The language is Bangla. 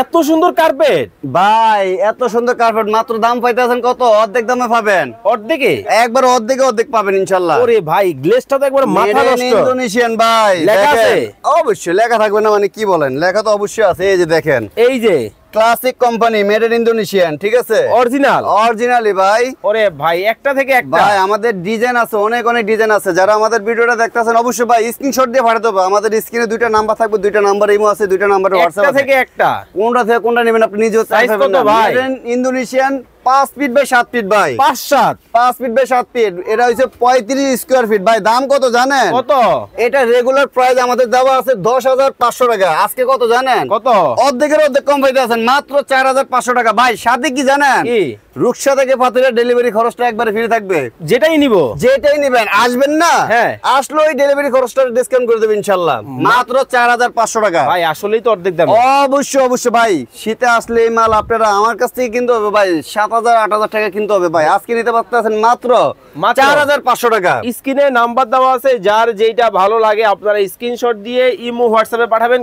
এত সুন্দর কার্পেট ভাই, এত সুন্দর কার্পেট মাত্র দাম পাইতেছেন কত? অর্ধেক দামে পাবেন। অর্ধেকে? একবার অর্ধেক পাবেন ইনশাআল্লাহ। ওরে ভাই, গ্লেজটা তো একবার মাথা নষ্ট। ইন্দোনেশিয়ান ভাই, লেখা আছে? অবশ্যই লেখা থাকবে না মানে কি বলেন, লেখা তো অবশ্যই আছে। এই যে দেখেন, এই যে classic company, made in Indonesian, ঠিক আছে? অরিজিনাল? অরিজিনালি ভাই। ওরে ভাই, একটা থেকে একটা ভাই আমাদের ডিজাইন আছে, অনেক ডিজাইন আছে। যারা আমাদের ভিডিওটা দেখতেছেন অবশ্যই ভাই স্ক্রিনশট দিয়ে পাঠাতে হবে। আমাদের স্ক্রিনে দুইটা নাম্বার থাকবে, দুইটা নাম্বার ইমো আছে, দুইটা নাম্বারে হোয়াটসঅ্যাপ একটা আছে। থেকে একটা কোনটা থেকে কোনটা নেবেন আপনি নিজেও সাইজ কত ভাই? ইন্দোনেশিয়ান 5 ফিট বাই 7 ফিট ভাই। 5-7 5 ফিট বাই 7 ফিট। এটা হইছে 35 স্কয়ার ফিট ভাই। দাম কত জানেন? কত? এটা রেগুলার প্রাইস আমাদের দেওয়া আছে 10,500 টাকা। আজকে কত জানেন? কত? অর্ধেকের অর্ধেক কম পাইতে আছেন, মাত্র 4,500 টাকা ভাই। সাথে কি জানেন? কি? রূপসা থেকে পাতুরিয়া ডেলিভারি খরচটা একবারে ফ্রি থাকবে। যেটাই নিব, যেটাই নিবেন, আসবেন না? হ্যাঁ। আসলে ওই ডেলিভারি খরচটা ডিসকাউন্ট করে দেব ইনশাআল্লাহ। মাত্র 4,500 টাকা ভাই আসলেই তো অর্ধেক দাম। অবশ্যই ভাই। শীতে আসলে এই মাল আপনারা আমার কাছ থেকে কিনতে হবে ভাই। 7,000-8,000 টাকা কিনতে হবে ভাই। আজকে নিতে পারতেছেন মাত্র 4,500 টাকা। স্ক্রিনে নাম্বার দেওয়া আছে, যার যেটা ভালো লাগে আপনারা স্ক্রিনশট দিয়ে ইমো হোয়াটসঅ্যাপে পাঠাবেন।